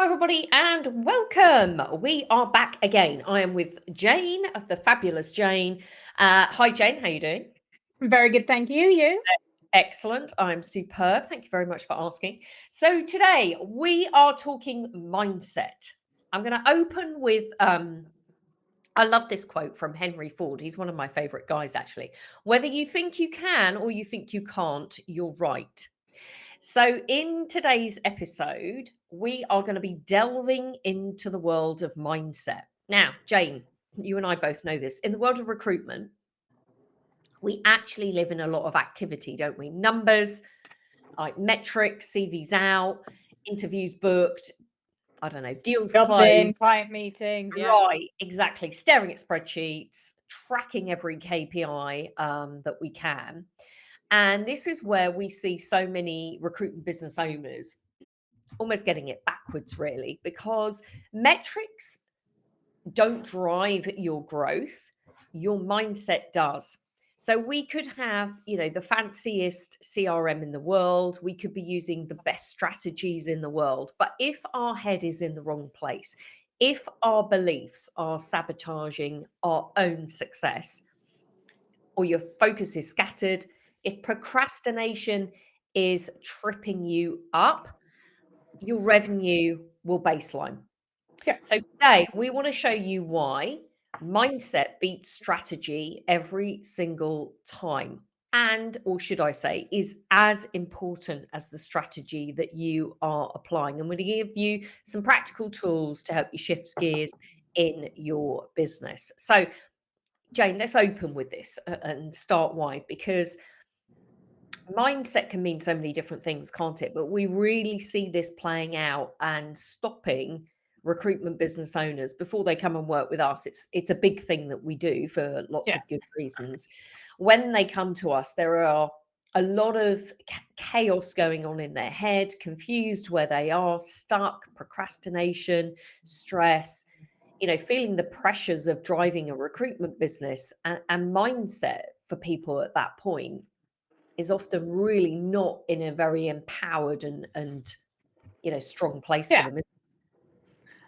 everybody, and welcome. We are back again. I am with Jane, the fabulous Jane. Hi, Jane. How you doing? Very good, thank you. You? Excellent. I'm superb. Thank you very much for asking. So today we are talking mindset. I'm going to open with I love this quote from Henry Ford. He's one of my favorite guys, actually. Whether you think you can or you think you can't, you're right. So, in today's episode, we are going to be delving into the world of mindset. Now, Jane, you and I both know this. In the world of recruitment, we actually live in a lot of activity, don't we? Numbers, like metrics, CVs out, interviews booked, I don't know, deals Jobs closed. in, client meetings, yeah. Right, exactly. Staring at spreadsheets, tracking every KPI that we can. And this is where we see so many recruitment business owners almost getting it backwards, really, because metrics don't drive your growth, your mindset does. So we could have, the fanciest CRM in the world, we could be using the best strategies in the world, but if our head is in the wrong place, if our beliefs are sabotaging our own success, or your focus is scattered, if procrastination is tripping you up, your revenue will baseline. Yeah. So today we want to show you why mindset beats strategy every single time. And, or should I say, is as important as the strategy that you are applying. I'm going to give you some practical tools to help you shift gears in your business. So, Jane, let's open with this and start why, because mindset can mean so many different things, can't it? But we really see this playing out and stopping recruitment business owners before they come and work with us. It's a big thing that we do for lots Yeah. of good reasons. When they come to us, there are a lot of chaos going on in their head, confused where they are, stuck, procrastination, stress, feeling the pressures of driving a recruitment business, and mindset for people at that point is often really not in a very empowered and strong place for Yeah. them.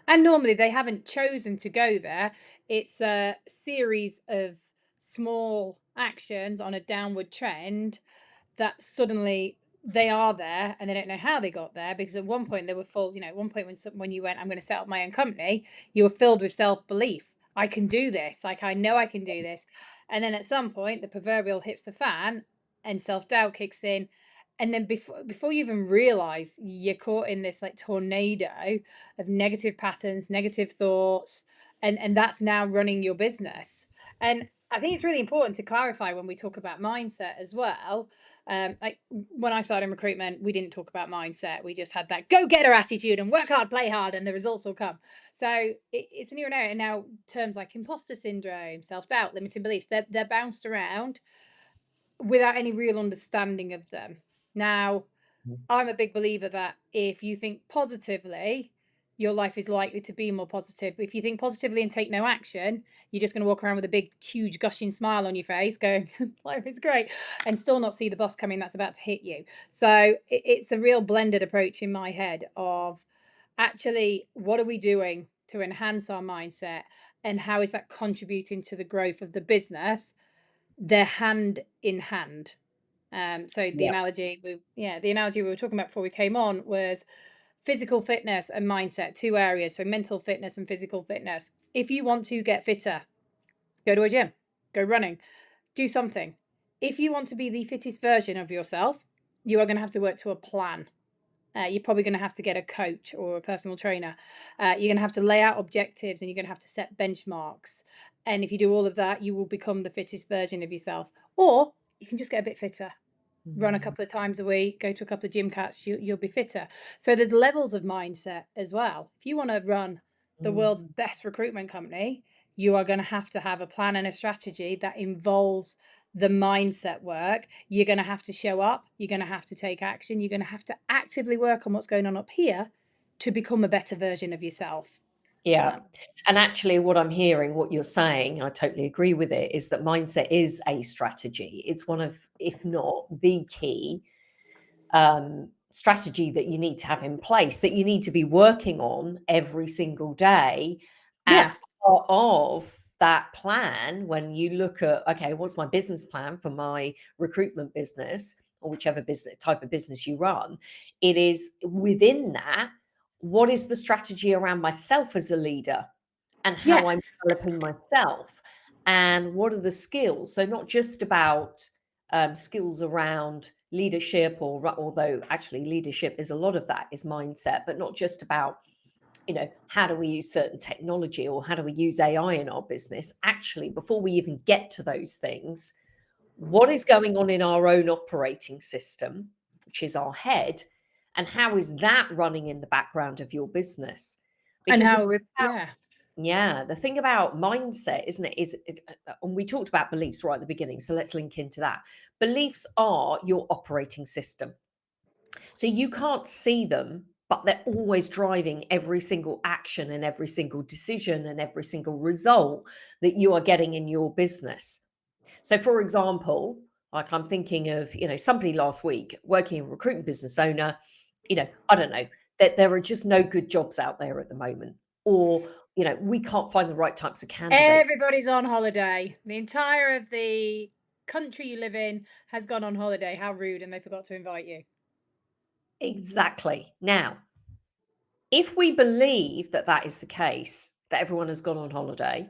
And normally they haven't chosen to go there. It's a series of small actions on a downward trend that suddenly they are there and they don't know how they got there, because at one point they were full, at one point when you went, I'm going to set up my own company, you were filled with self-belief. I can do this. Like, I know I can do this. And then at some point the proverbial hits the fan and self-doubt kicks in. And then before you even realize, you're caught in this like tornado of negative patterns, negative thoughts, and that's now running your business. And I think it's really important to clarify when we talk about mindset as well. Like when I started in recruitment, we didn't talk about mindset. We just had that go-getter attitude and work hard, play hard, and the results will come. So it's a new area. And now terms like imposter syndrome, self-doubt, limiting beliefs, they're bounced around without any real understanding of them. Now, I'm a big believer that if you think positively, your life is likely to be more positive. If you think positively and take no action, you're just going to walk around with a big, huge, gushing smile on your face going, life is great, and still not see the boss coming that's about to hit you. So it's a real blended approach in my head of actually, what are we doing to enhance our mindset, and how is that contributing to the growth of the business? They're hand in hand. So Yeah. the analogy we were talking about before we came on was physical fitness and mindset, two areas. So mental fitness and physical fitness. If you want to get fitter, go to a gym, go running, do something. If you want to be the fittest version of yourself, you are going to have to work to a plan. You're probably going to have to get a coach or a personal trainer. You're going to have to lay out objectives, and you're going to have to set benchmarks. And if you do all of that, you will become the fittest version of yourself. Or you can just get a bit fitter. Run a couple of times a week, go to a couple of gym cats, you'll be fitter. So there's levels of mindset as well. If you want to run the world's best recruitment company, you are going to have a plan and a strategy that involves the mindset work. You're going to have to show up. You're going to have to take action. You're going to have to actively work on what's going on up here to become a better version of yourself. Yeah. And actually, what I'm hearing, what you're saying, I totally agree with it, is that mindset is a strategy. It's one of, if not the key strategy that you need to have in place, that you need to be working on every single day Yeah. as part of that plan. When you look at, okay, what's my business plan for my recruitment business, or whichever business type of business you run, it is within that, what is the strategy around myself as a leader and Yeah. how I'm developing myself, and what are the skills? So not just about skills around leadership, or although actually leadership is a lot of that is mindset, but not just about, how do we use certain technology, or how do we use AI in our business. Actually, before we even get to those things, what is going on in our own operating system, which is our head, and how is that running in the background of your business? And Because how we yeah. the thing about mindset, isn't it, and we talked about beliefs right at the beginning, so let's link into that. Beliefs are your operating system. So you can't see them, but they're always driving every single action and every single decision and every single result that you are getting in your business. So, for example, like I'm thinking of, somebody last week working a recruitment business owner, I don't know, that there are just no good jobs out there at the moment. Or, we can't find the right types of candidates. Everybody's on holiday. The entire of the country you live in has gone on holiday. How rude, and they forgot to invite you. Exactly. Now, if we believe that that is the case, that everyone has gone on holiday,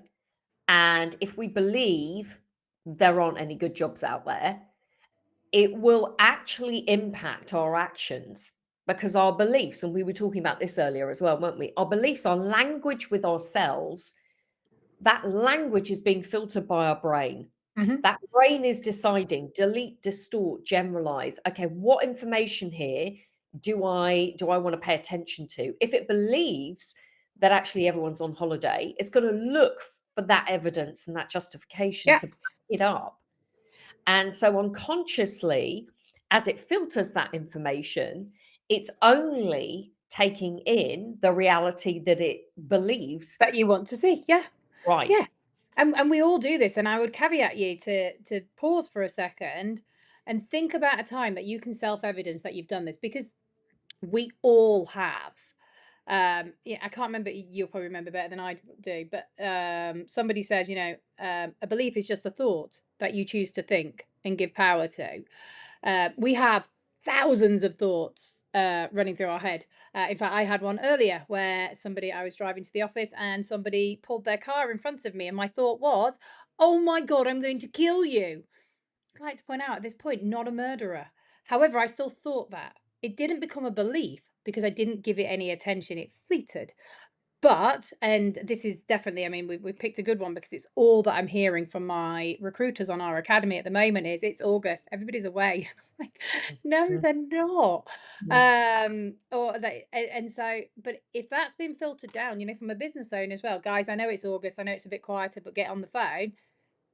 and if we believe there aren't any good jobs out there, it will actually impact our actions, because our beliefs, and we were talking about this earlier as well, weren't we? Our beliefs, our language with ourselves, that language is being filtered by our brain. Mhm. That brain is deciding, delete, distort, generalize. Okay, what information here do I want to pay attention to? If it believes that actually everyone's on holiday, it's going to look for that evidence and that justification Yeah. to back it up. And so unconsciously, as it filters that information, it's only taking in the reality that it believes. That you want to see. Yeah. Right. Yeah. And we all do this, and I would caveat you to pause for a second and think about a time that you can self-evidence that you've done this, because we all have. Yeah, I can't remember. You'll probably remember better than I do. But somebody said, a belief is just a thought that you choose to think and give power to. We have thousands of thoughts running through our head. In fact, I had one earlier where I was driving to the office and somebody pulled their car in front of me, and my thought was, "Oh my God, I'm going to kill you." I'd like to point out at this point, not a murderer. However, I still thought that. It didn't become a belief because I didn't give it any attention. It fleeted. But, and this is definitely, I mean, we've picked a good one because it's all that I'm hearing from my recruiters on our academy at the moment is it's August, everybody's away. Like, no, Mhm, they're not. mhm, And so, but if that's been filtered down, from a business owner as well, guys, I know it's August, I know it's a bit quieter, but get on the phone.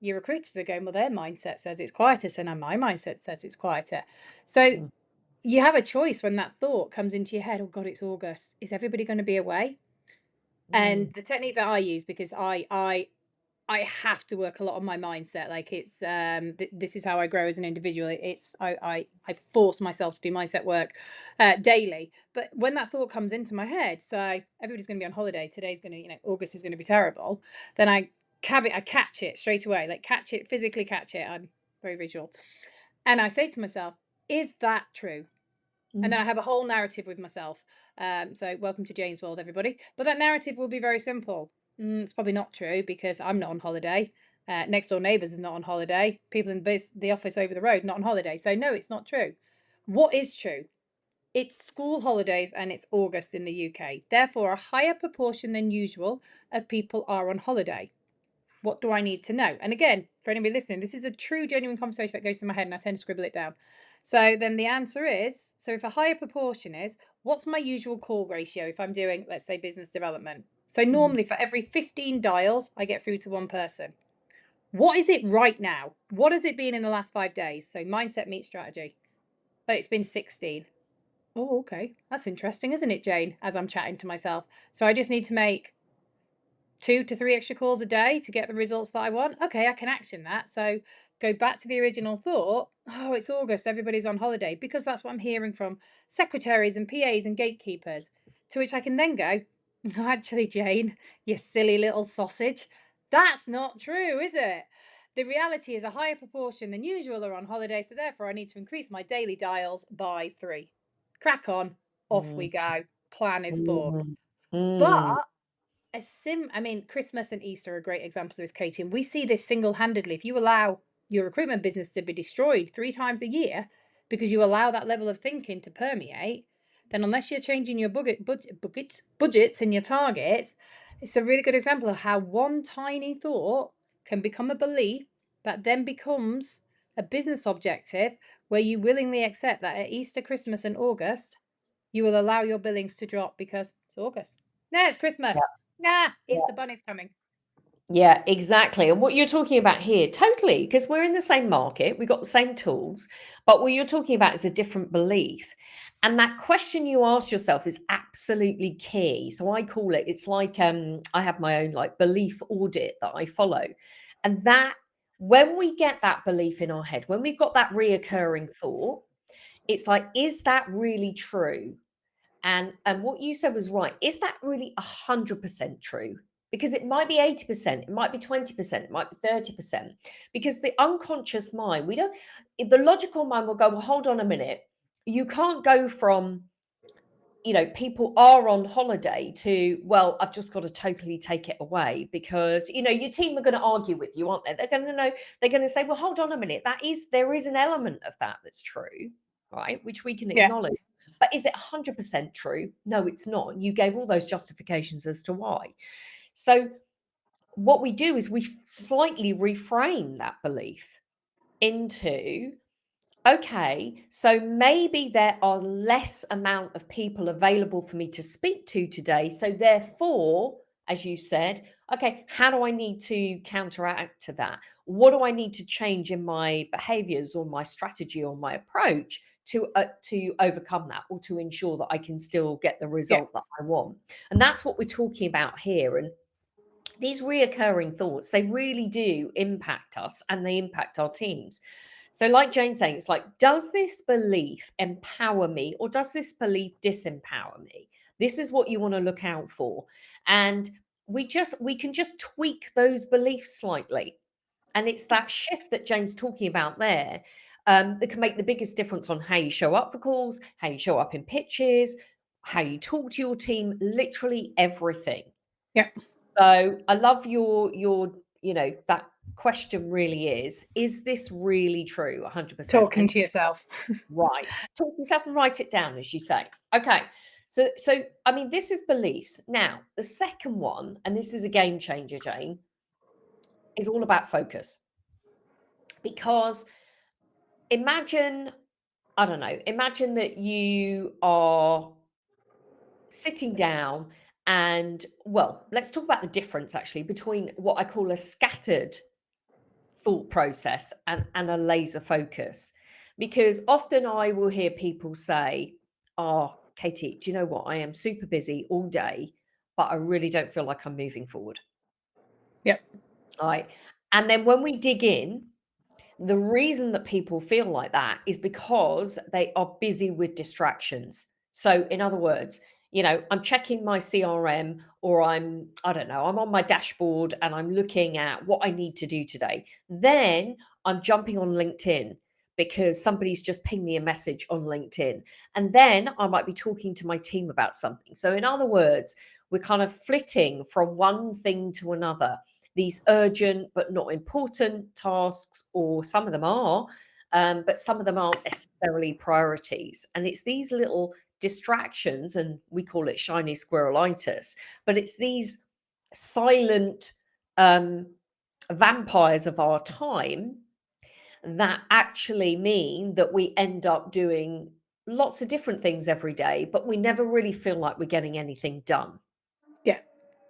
Your recruiters are going, well, their mindset says it's quieter, so now my mindset says it's quieter. So mhm, you have a choice when that thought comes into your head. Oh God, it's August. Is everybody going to be away? mm, And the technique that I use, because I have to work a lot on my mindset. Like it's this is how I grow as an individual. I force myself to do mindset work daily. But when that thought comes into my head, so everybody's going to be on holiday. Today's going to, August is going to be terrible. Then I catch it straight away. Like catch it, physically catch it. I'm very visual, and I say to myself, "Is that true?" And then I mm, have a whole narrative with myself. So welcome to Jane's world, everybody. But that narrative will be very simple. It's probably not true because I'm not on holiday. Next door neighbours is not on holiday. People in the office over the road not on holiday. So no, it's not true. What is true? It's school holidays and it's August in the UK. Therefore, a higher proportion than usual of people are on holiday. What do I need to know? And again, for anybody listening, this is a true, genuine conversation that goes through my head and I tend to scribble it down. So then the answer is, so if a higher proportion is, what's my usual call ratio if I'm doing, let's say, business development? So mhm, normally for every 15 dials, I get through to one person. What is it right now? What has it been in the last 5 days? So mindset meets strategy. Oh, it's been 16. Oh, okay. That's interesting, isn't it, Jane? As I'm chatting to myself. So I just need to make 2 to 3 extra calls a day to get the results that I want. Okay, I can action that. So go back to the original thought. Oh, it's August, everybody's on holiday, because that's what I'm hearing from secretaries and PAs and gatekeepers. To which I can then go, "No, actually, Jane, you silly little sausage, that's not true, is it? The reality is a higher proportion than usual are on holiday, so therefore I need to increase my daily dials by 3. Crack on, off we Mm, go. Plan is formed. mm, But mm. I mean, Christmas and Easter are great examples of this, Katie, and we see this single-handedly. If you allow your recruitment business to be destroyed 3 times a year because you allow that level of thinking to permeate, then unless you're changing your budgets and your targets, it's a really good example of how one tiny thought can become a belief that then becomes a business objective where you willingly accept that at Easter, Christmas, and August, you will allow your billings to drop because it's August. Nah, it's Christmas. Nah, Easter Bunny's coming. Yeah, exactly. And what you're talking about here, totally, because we're in the same market, we've got the same tools, but what you're talking about is a different belief. And that question you ask yourself is absolutely key. So I call it, it's like I have my own like belief audit that I follow. And that when we get that belief in our head, when we've got that reoccurring thought, it's like, is that really true? And what you said was right. Is that really 100% true? Because it might be 80%, it might be 20%, it might be 30%. Because the unconscious mind, we don't, the logical mind will go, well, hold on a minute. You can't go from, people are on holiday to, well, I've just got to totally take it away because, your team are going to argue with you, aren't they? They're going to know, they're going to say, well, hold on a minute. There is an element of that that's true, right? Which we can Yeah. acknowledge. But is it 100% true? No, it's not. You gave all those justifications as to why. So what we do is we slightly reframe that belief into, okay, so maybe there are less amount of people available for me to speak to today. So therefore, as you said, okay, how do I need to counteract to that? What do I need to change in my behaviors or my strategy or my approach to overcome that or to ensure that I can still get the Yeah. result that I want? And that's what we're talking about here. And these reoccurring thoughts, they really do impact us and they impact our teams. So, like Jane's saying, it's like, does this belief empower me or does this belief disempower me? This is what you want to look out for. And we can just tweak those beliefs slightly. And it's that shift that Jane's talking about there, that can make the biggest difference on how you show up for calls, how you show up in pitches, how you talk to your team, literally everything. Yeah. So I love that question really is this really true 100%? Talking And to yourself. right. Talk to yourself and write it down, as you say. Okay. So I mean, this is beliefs. Now, the second one, and this is a game changer, Jane, is all about focus. Because imagine, I don't know, imagine that you are sitting down and, well, let's talk about the difference actually between what I call a scattered thought process and a laser focus. Because often I will hear people say, oh, Katie, do you know what? I am super busy all day, but I really don't feel like I'm moving forward. Yep. Right. And then when we dig in, the reason that people feel like that is because they are busy with distractions. So, in other words, I'm checking my CRM or I don't know, I'm on my dashboard and I'm looking at what I need to do today. Then I'm jumping on LinkedIn because somebody's just pinged me a message on LinkedIn. And then I might be talking to my team about something. So, in other words, we're kind of flitting from one thing to another, these urgent but not important tasks, or some of them are, but some of them aren't necessarily priorities. And it's these little distractions, and we call it shiny squirrelitis, but it's these silent um, vampires of our time that actually mean that we end up doing lots of different things every day, but we never really feel like we're getting anything done. Yeah.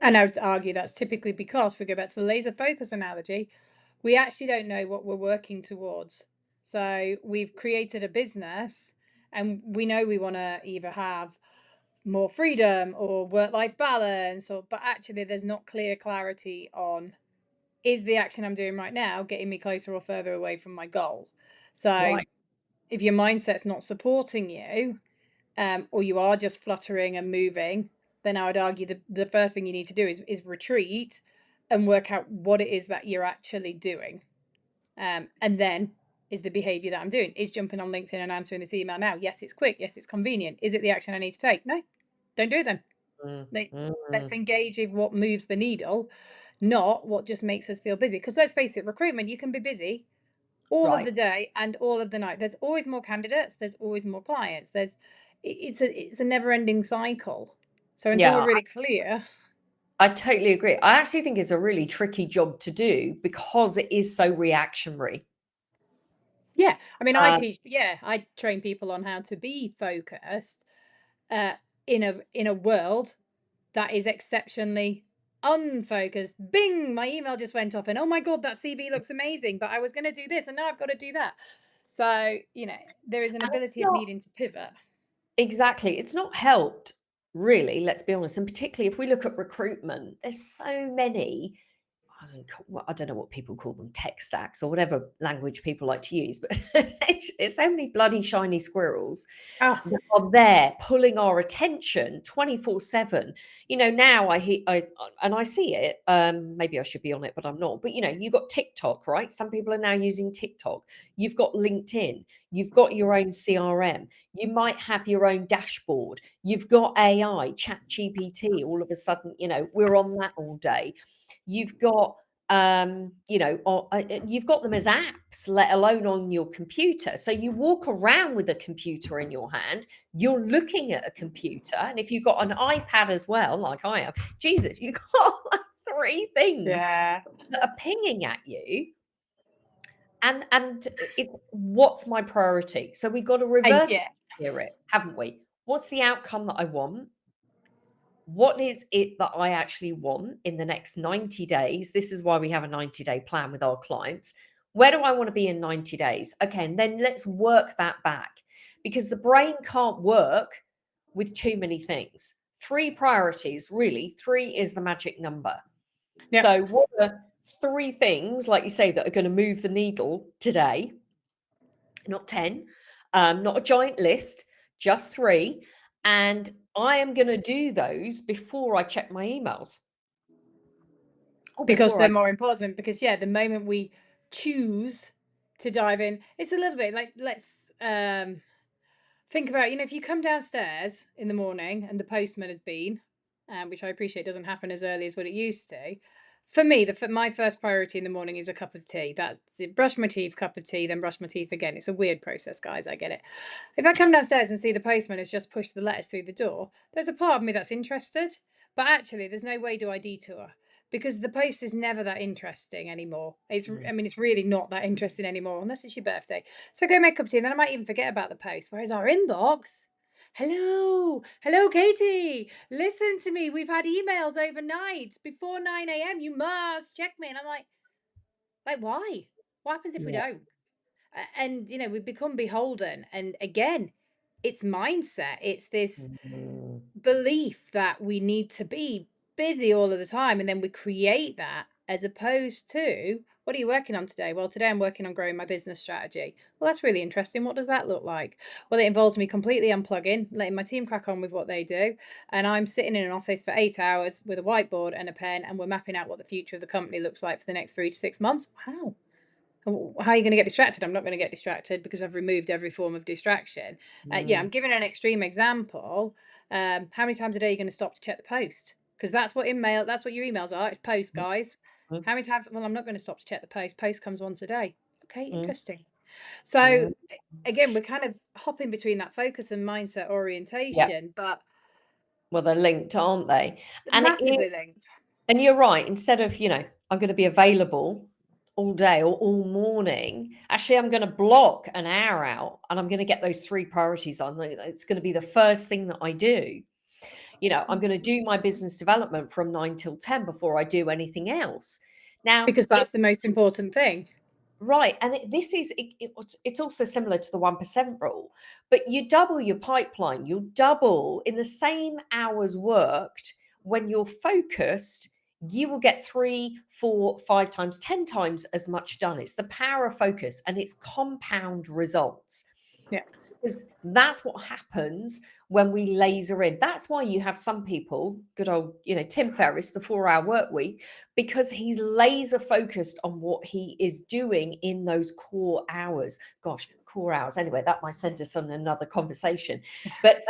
And I would argue that's typically because, if we go back to the laser focus analogy, we actually don't know what we're working towards. So we've created a business and we know we want to either have more freedom or work-life balance, or but actually there's not clear clarity on, is the action I'm doing right now getting me closer or further away from my goal? So Right. if your mindset's not supporting you, or you are just fluttering and moving, then I would argue the first thing you need to do is retreat and work out what it is that you're actually doing. And then, is the behavior that I'm doing is jumping on LinkedIn and answering this email now? Yes, it's quick. Yes, it's convenient. Is it the action I need to take? No, don't do it then. Mm, Let's mm, engage in what moves the needle, not what just makes us feel busy. Because let's face it, recruitment, you can be busy all of right. the day and all of the night. There's always more candidates. There's always more clients. It's a never ending cycle. So until we're Yeah, really clear, I totally agree. I actually think it's a really tricky job to do because it is so reactionary. yeah. I mean, Um, I train people on how to be focused uh, in a world that is exceptionally unfocused. Bing, my email just went off, and oh my god, that CV looks amazing, but I was going to do this, and now I've got to do that. So there is an and it's ability of not needing to pivot. exactly, it's not helped really, let's be honest. And particularly if we look at recruitment, there's so many I don't know what people call them, tech stacks or whatever language people like to use, but it's so many bloody shiny squirrels Ah, that are there pulling our attention 24/7. Now and I see it. Maybe I should be on it, but I'm not. But you've got TikTok, right? Some people are now using TikTok. You've got LinkedIn. You've got your own CRM. You might have your own dashboard. You've got AI, Chat GPT. All of a sudden, we're on that all day. You've got you've got them as apps, let alone on your computer. So you walk around with a computer in your hand, you're looking at a computer, and if you've got an iPad as well, like I am, Jesus, you've got like three things yeah. that are pinging at you. And it's what's my priority? So we've got to And reverse yeah, engineer it, haven't we? What's the outcome that I want? What is it that I actually want in the next 90 days? This is why we have a 90-day plan with our clients. Where do I want to be in 90 days? Okay, and then let's work that back because the brain can't work with too many things. Three priorities, really, three is the magic number. yeah. So, what are three things, like you say, that are going to move the needle today? Not 10, not a giant list, just three. And I am going to do those before I check my emails or Because before they're I. more important. Because yeah, the moment we choose to dive in, it's a little bit like, let's think about, if you come downstairs in the morning and the postman has been, which I appreciate doesn't happen as early as what it used to. For me, my first priority in the morning is a cup of tea. That's it. Brush my teeth, cup of tea, then brush my teeth again. It's a weird process, guys. I get it. If I come downstairs and see the postman has just pushed the letters through the door, there's a part of me that's interested. But actually, there's no way do I detour because the post is never that interesting anymore. Mm, I mean, it's really not that interesting anymore unless it's your birthday. So go make a cup of tea, and then I might even forget about the post. Whereas our inbox, hello, Katie. Listen to me. We've had emails overnight before 9 a.m. You must check me. And I'm like, why? What happens if we yeah. don't? And we become beholden. And again, it's mindset. It's this Mm, belief that we need to be busy all of the time, and then we create that, as opposed to, what are you working on today? Well, today I'm working on growing my business strategy. Well, that's really interesting. What does that look like? Well, it involves me completely unplugging, letting my team crack on with what they do, and I'm sitting in an office for 8 hours with a whiteboard and a pen, and we're mapping out what the future of the company looks like for the next 3 to 6 months. Wow. How are you going to get distracted? I'm not going to get distracted because I've removed every form of distraction. Yeah, I'm mm, giving an extreme example. How many times a day are you going to stop to check the post? Because that's what your emails are. It's post, mm, going. mm, How many times? Well, I'm not going to stop to check the post. Post comes once a day. Okay, mm, interesting. So mm. again, we're kind of hopping between that focus and mindset Yeah. orientation, but Well, they're linked, aren't they? And it is, massively linked. and you're right. Instead of, I'm going to be available all day or all morning, actually, I'm going to block an hour out and I'm going to get those three priorities on. It's going to be the first thing that I do. I'm going to do my business development from 9 till 10 before I do anything else. Now, Because that's the most important thing. Right, and this is it's also similar to the 1% rule, but you double your pipeline, you'll double in the same hours worked. When you're focused, you will get 3, 4, 5 times, 10 times as much done. It's the power of focus and it's compound results. Yeah. Because that's what happens when we laser in. That's why you have some people, good old, Tim Ferriss, the 4-hour work week, because he's laser focused on what he is doing in those core hours. Gosh, core hours. Anyway, that might send us on another conversation. But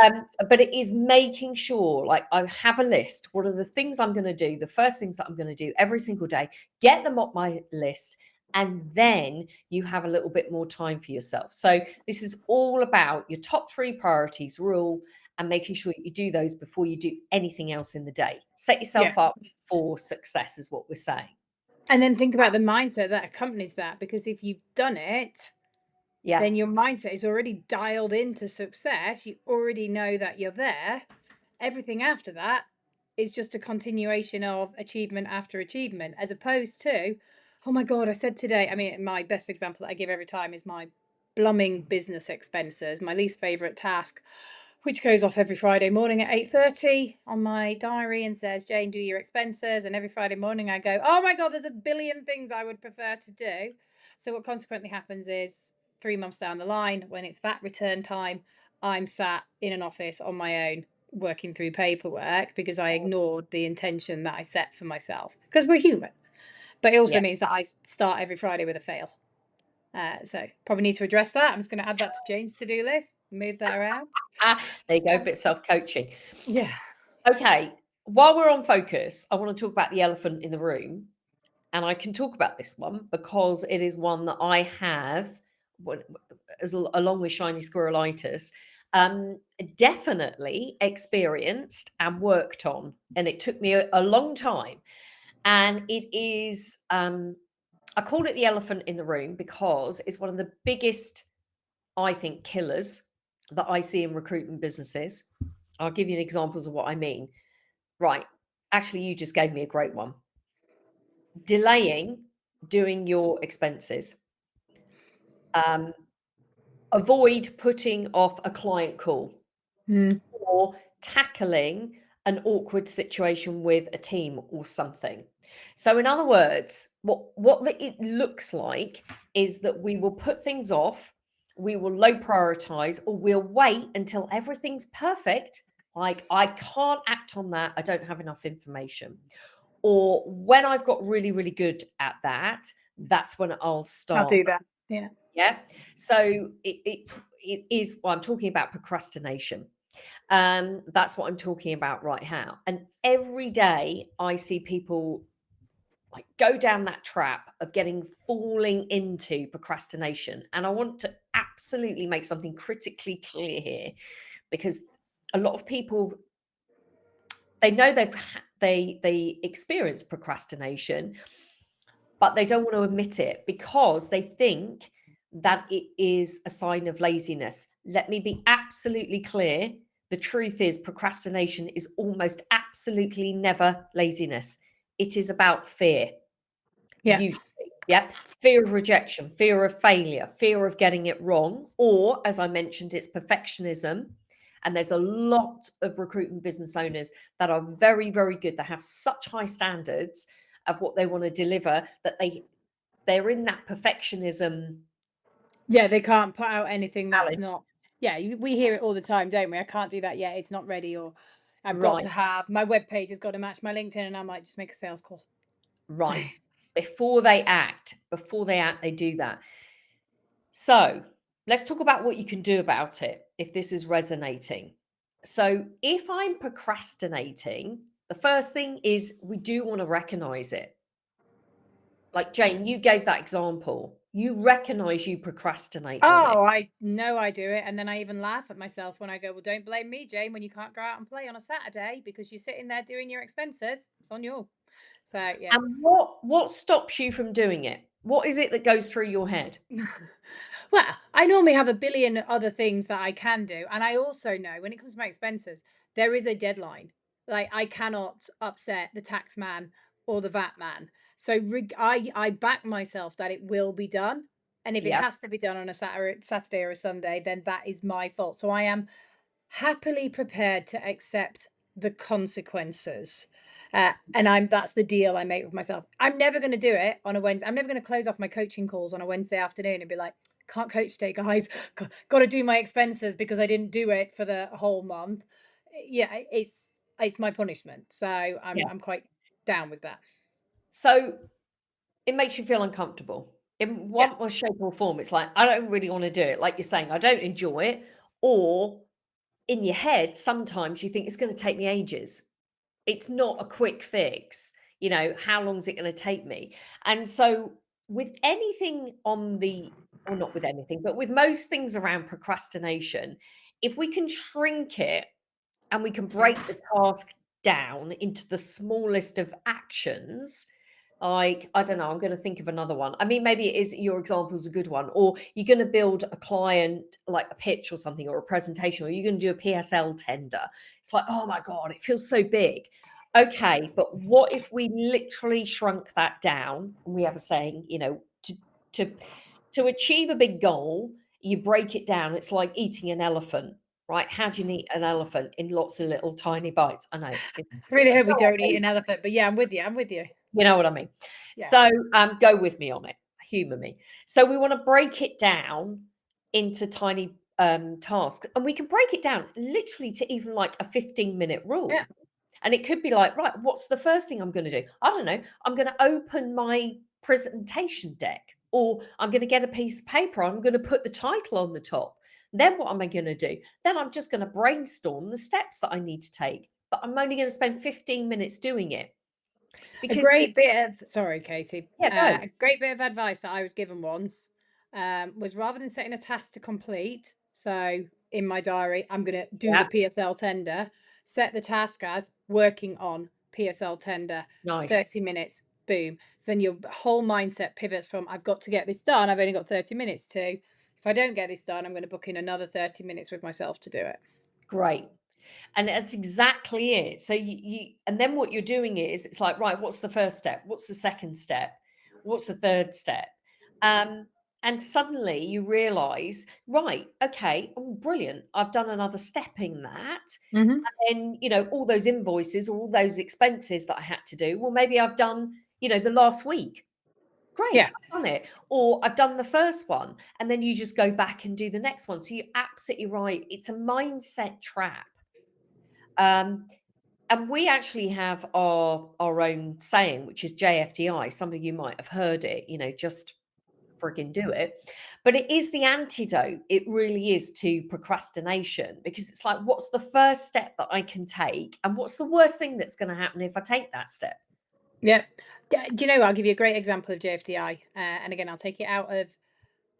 it is making sure, like, I have a list. What are the things I'm going to do? The first things that I'm going to do every single day, get them off my list. And then you have a little bit more time for yourself. So this is all about your top 3 priorities rule and making sure you do those before you do anything else in the day. Set Yeah. yourself up for success is what we're saying. And then think about the mindset that accompanies that, because if you've done it, Yeah. then your mindset is already dialed into success. You already know that you're there. Everything after that is just a continuation of achievement after achievement, as opposed to, oh my God, I said today, I mean, my best example that I give every time is my plumbing business expenses, my least favorite task, which goes off every Friday morning at 8:30 on my diary and says, Jane, do your expenses. And every Friday morning I go, oh my God, there's a billion things I would prefer to do. So what consequently happens is 3 months down the line, when it's VAT return time, I'm sat in an office on my own working through paperwork because I ignored the intention that I set for myself, because we're human. But it also Yeah. means that I start every Friday with a fail. So probably need to address that. I'm just going to add that to Jane's to-do list, move that around. There you go, a bit self-coaching. Yeah. Okay. While we're on focus, I want to talk about the elephant in the room. And I can talk about this one because it is one that I have, along with shiny squirrelitis, definitely experienced and worked on. And it took me a long time. And it is, I call it the elephant in the room because it's one of the biggest, I think, killers that I see in recruitment businesses. I'll give you examples of what I mean. Right. Actually, you just gave me a great one. Delaying doing your expenses. Um, Avoid putting off a client call Mm. or tackling an awkward situation with a team or something. So, in other words, it looks like is that we will put things off, we will low prioritize, or we'll wait until everything's perfect. Like, I can't act on that, I don't have enough information. Or when I've got really, really good at that, that's when I'll I'll start. do that. Yeah. Yeah. So it is well, I'm talking about procrastination. That's what I'm talking about right now. And every day I see people like go down that trap of falling into procrastination. And I want to absolutely make something critically clear here because a lot of people they know they experience procrastination, but they don't want to admit it because they think that it is a sign of laziness. Let me be absolutely clear. The truth is, procrastination is almost absolutely never laziness. It is about fear, Yeah. usually. Yeah. Fear of rejection, fear of failure, fear of getting it wrong. Or, as I mentioned, it's perfectionism. And there's a lot of recruitment business owners that are very, very good, that have such high standards of what they want to deliver that they're in that perfectionism Yeah, they can't put out anything that's challenge. not. Yeah, we hear it all the time, don't we? I can't do that yet. It's not ready, or I've got Right, to have my web page has got to match my LinkedIn, and I might just make a sales call. right. Before they act, they do that. So let's talk about what you can do about it if this is resonating. So if I'm procrastinating, the first thing is we do want to recognize it. Like Jane, you gave that example. You recognize you procrastinate on it. Oh, I know I do it, and then I even laugh at myself when I go, "Well, don't blame me, Jane, when you can't go out and play on a Saturday because you're sitting there doing your expenses. It's on you." So yeah. And what stops you from doing it? What is it that goes through your head? Well, I normally have a billion other things that I can do. And I also know when it comes to my expenses, there is a deadline. Like I cannot upset the tax man or the VAT man. So I back myself that it will be done, and if it Yeah. has to be done on a Saturday or a Sunday, then that is my fault. So I am happily prepared to accept the consequences. And that's the deal I make with myself. I'm never going to do it on a Wednesday. I'm never going to close off my coaching calls on a Wednesday afternoon and be like, can't coach today, guys. Got to do my expenses because I didn't do it for the whole month. Yeah, it's my punishment. So Yeah. I'm quite down with that. So it makes you feel uncomfortable. In Yeah. one way, shape, or form, it's like, I don't really wanna do it. Like you're saying, I don't enjoy it, or in your head, sometimes you think it's gonna take me ages. It's not a quick fix. How long is it gonna take me? And so with anything on the or not with anything, but with most things around procrastination, if we can shrink it and we can break the task down into the smallest of actions, like, I don't know, I'm gonna think of another one. I mean, maybe it is your example is a good one, or you're gonna build a client, like a pitch or something, or a presentation, or you're gonna do a PSL tender. It's like, oh my God, it feels so big. Okay, but what if we literally shrunk that down and we have a saying, to to achieve a big goal, you break it down. It's like eating an elephant, right? How do you eat an elephant in lots of little tiny bites? I know. I really hope we don't eat an elephant, but yeah, I'm with you. I'm with you. You know what I mean? Yeah. So, go with me on it, humor me. So we wanna break it down into tiny, tasks, and we can break it down literally to even like a 15-minute Yeah. rule. And it could be like, right, what's the first thing I'm gonna do? I don't know. I'm gonna open my presentation deck, or I'm gonna get a piece of paper. I'm gonna put the title on the top. Then what am I gonna do? Then I'm just gonna brainstorm the steps that I need to take, but I'm only gonna spend 15 minutes doing it A because great bit of sorry, Katie. yeah, go. A great bit of advice that I was given once was rather than setting a task to complete, so in my diary, I'm going to do the Yeah, PSL tender, set the task as working on PSL tender, nice. 30 minutes, boom. So then your whole mindset pivots from I've got to get this done, I've only got 30 minutes to if I don't get this done, I'm going to book in another 30 minutes with myself to do it. Great. And that's exactly it. So and then what you're doing is it's like, right, what's the first step? What's the second step? What's the third step? Um, and suddenly you realize, right, okay, oh, brilliant. I've done another step in that. Mhm. And all those invoices or all those expenses that I had to do. Well, maybe I've done, the last week. Great, Yeah. I've done it. Or I've done the first one. And then you just go back and do the next one. So you're absolutely right. It's a mindset trap. Um, and we actually have our own saying, which is JFDI. Some of you might have heard it, just frigging do it. But it is the antidote. It really is to procrastination because it's like, what's the first step that I can take? And what's the worst thing that's going to happen if I take that step? Yeah. Do you know what? I'll give you a great example of JFDI. And again, I'll take it out of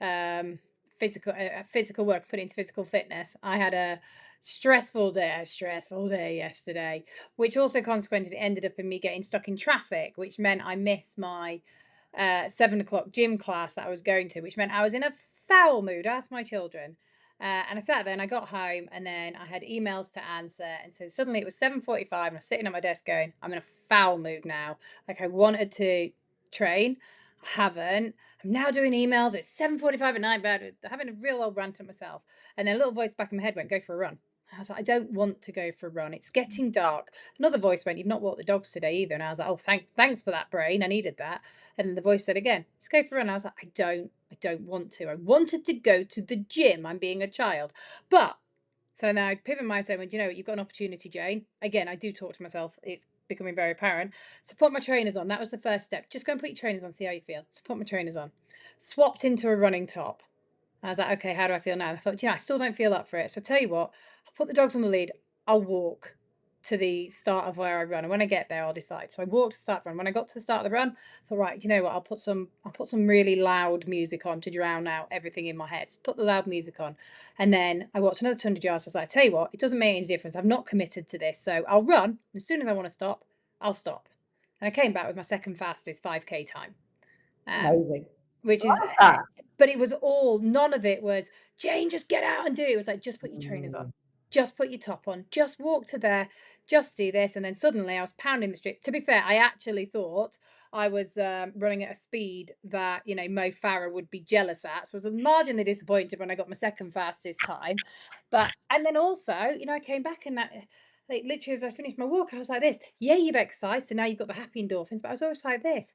um, physical work, put it into physical fitness. I had a stressful day yesterday, which also consequently ended up in me getting stuck in traffic, which meant I missed my 7 o'clock gym class that I was going to, which meant I was in a foul mood. Ask my children. And I sat there and I got home and then I had emails to answer. And so suddenly it was 7:45 and I was sitting at my desk going, I'm in a foul mood now. Like I wanted to train. I haven't. I'm now doing emails. It's 7:45 at night, but having a real old rant at myself. And then a little voice back in my head went, go for a run. I was like, I don't want to go for a run. It's getting dark. Another voice went, you've not walked the dogs today either. And I was like, oh, thanks for that, brain. I needed that. And then the voice said again, just go for a run. I was like, I don't want to. I wanted to go to the gym. I'm being a child. But so now I pivot myself and went, you know what, you've got an opportunity, Jane. Again, I do talk to myself. It's becoming very apparent. So put my trainers on. That was the first step. Just go and put your trainers on, see how you feel. So put my trainers on. Swapped into a running top. I was like, okay, how do I feel now? And I thought, yeah, I still don't feel up for it. So tell you what, I'll put the dogs on the lead. I'll walk to the start of where I run. And when I get there, I'll decide. So I walked to the start run. When I got to the start of the run, I thought, right, do you know what? I'll put some really loud music on to drown out everything in my head. So put the loud music on. And then I walked another 200 yards. I was like, I tell you what, it doesn't make any difference. I've not committed to this. So I'll run. As soon as I want to stop, I'll stop. And I came back with my second fastest 5K time. Um, Amazing. which is Love that. but it was all none of it was, "Jane, just get out and do it." It was like, "Just put your trainers Mm. on." just put your top on, just walk to there, just do this. And then suddenly I was pounding the streets. To be fair, I actually thought I was running at a speed that, Mo Farah would be jealous at. So I was marginally disappointed when I got my second fastest time. And then also, I came back and that, like, literally as I finished my walk, I was like this, yeah, you've exercised. So now you've got the happy endorphins. But I was always like this,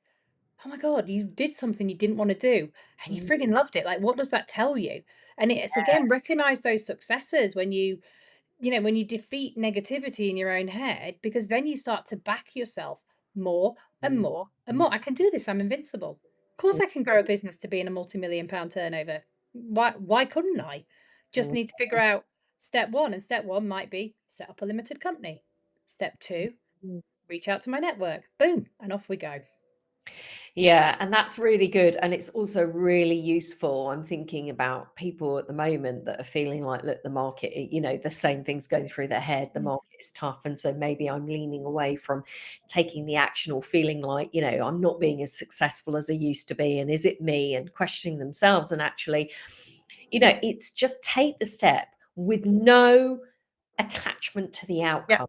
oh my God, you did something you didn't want to do and you Mm, frigging loved it. Like, what does that tell you? And it's again, recognize those successes when when you defeat negativity in your own head, because then you start to back yourself more and mm, more and mm, more. I can do this. I'm invincible. Of course, mm, I can grow a business to be in a multi-million-pound turnover. Why couldn't I? Just mm, need to figure out step one. And step one might be set up a limited company. Step two, mm. reach out to my network. Boom. And off we go. Yeah, and that's really good. And it's also really useful. I'm thinking about people at the moment that are feeling like, look, the market, the same things going through their head. The Mm. market is tough. And so maybe I'm leaning away from taking the action or feeling like, I'm not being as successful as I used to be. And is it me? And questioning themselves. And actually, it's just take the step with no attachment to the Yeah. outcome,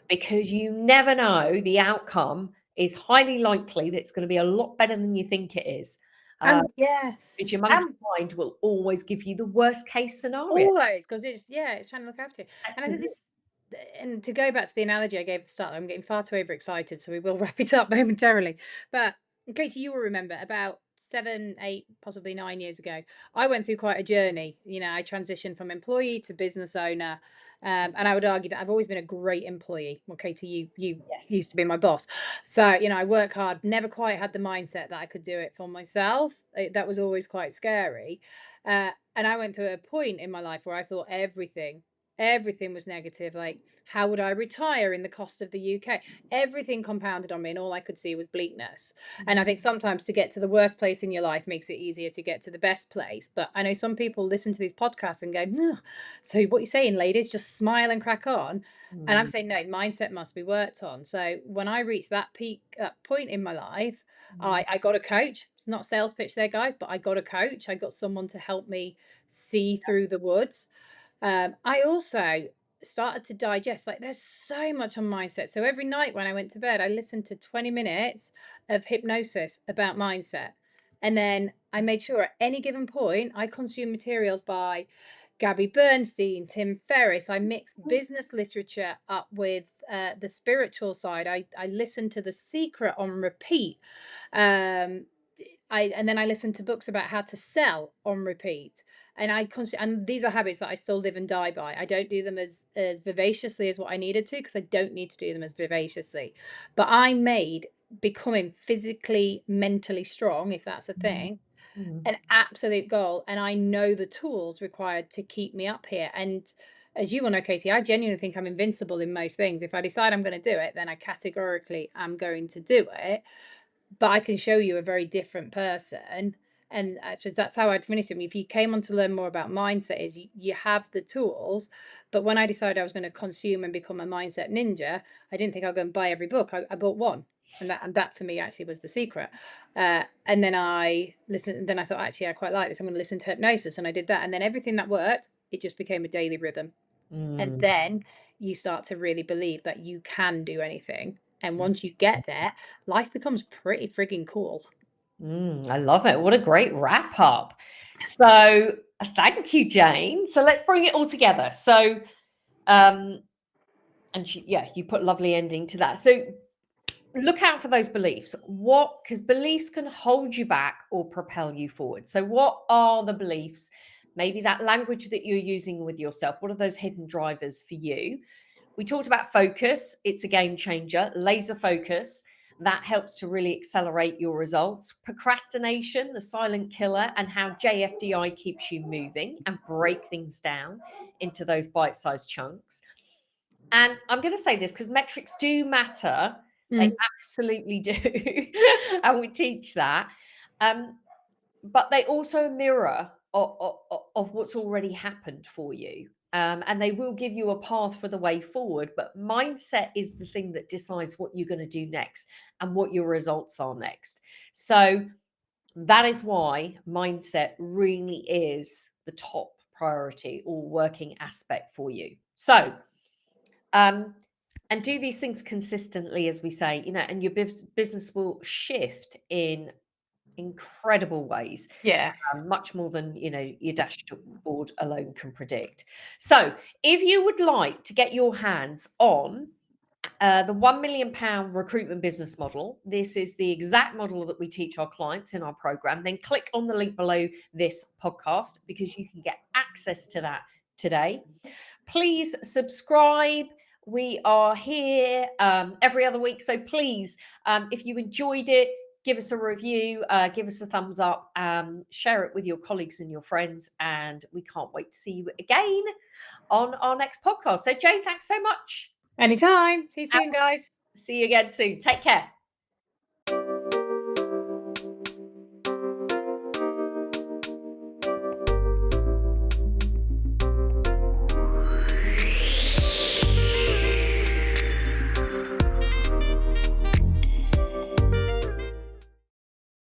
because you never know, the outcome is highly likely that it's going to be a lot better than you think it is. Uh, Yeah. because your monkey And mind will always give you the worst case scenario. always, because it's trying to look after you. And I think Exactly. this, and to go back to the analogy I gave at the start, I'm getting far too overexcited, so we will wrap it up momentarily. But Katie, you will remember about 7, 8, possibly 9 years ago, I went through quite a journey. I transitioned from employee to business owner, and I would argue that I've always been a great employee. Well, Katie, you Yes. used to be my boss, so I work hard. Never quite had the mindset that I could do it for myself. That was always quite scary. And I went through a point in my life where I thought everything was negative. Like, how would I retire in the cost of the UK? Everything compounded on me, and all I could see was bleakness. And I Mhm. think sometimes to get to the worst place in your life makes it easier to get to the best place. But I know some people listen to these podcasts and go, "Ugh, so what you're saying, ladies, just smile and crack on." And I'm Mm, saying, no, mindset must be worked on. So when I reached that peak, that point in my life, mm, I got a coach. It's not a sales pitch there, guys, but I got a coach. I got someone to help me see through the woods. I also started to digest, like, there's so much on mindset. So every night when I went to bed, I listened to 20 minutes of hypnosis about mindset. And then I made sure at any given point I consume materials by Gabby Bernstein, Tim Ferriss. I mixed business literature up with the spiritual side. I listened to The Secret on repeat. Um, and then I listened to books about how to sell on repeat. And these are habits that I still live and die by. I don't do them as vivaciously as what I needed to, because I don't need to do them as vivaciously. But I made becoming physically, mentally strong, if that's a mm, thing, mm, an absolute goal. And I know the tools required to keep me up here. And as you will know, Katie, I genuinely think I'm invincible in most things. If I decide I'm going to do it, then I categorically am going to do it. But I can show you a very different person. And I suppose that's how I'd finish it. If you came on to learn more about mindset, is you have the tools. But when I decided I was going to consume and become a mindset ninja, I didn't think I'd go and buy every book. I bought one. And that for me actually was the secret. And then I listened, and then I thought, actually, I quite like this. I'm going to listen to hypnosis. And I did that. And then everything that worked, it just became a daily rhythm. And mm, then you start to really believe that you can do anything. And once you get there, life becomes pretty frigging cool. I love it. What a great wrap up. So thank you, Jane. So let's bring it all together. So, um, yeah, you put a lovely ending to that. So look out for those beliefs. Because beliefs can hold you back or propel you forward. So what are the beliefs? Maybe that language that you're using with yourself. What are those hidden drivers for you? We talked about focus. It's a game changer. Laser focus. That helps to really accelerate your results. Procrastination, the silent killer, and how JFDI keeps you moving and break things down into those bite sized chunks. And I'm going to say this because metrics do matter. They Mm. absolutely do. And we teach that. Um, but they also mirror of what's already happened for you. And they will give you a path for the way forward. But mindset is the thing that decides what you're going to do next and what your results are next. So that is why mindset really is the top priority or working aspect for you. So, and do these things consistently, as we say, and your business will shift in incredible ways, Yeah. much more than your dashboard alone can predict. So, if you would like to get your hands on the £1 million recruitment business model, this is the exact model that we teach our clients in our program, then click on the link below this podcast because you can get access to that today. Please subscribe. We are here every other week. So please, if you enjoyed it, give us a review, give us a thumbs up, share it with your colleagues and your friends. And we can't wait to see you again on our next podcast. So, Jane, thanks so much. Anytime. See you soon, guys. See you again soon. Take care.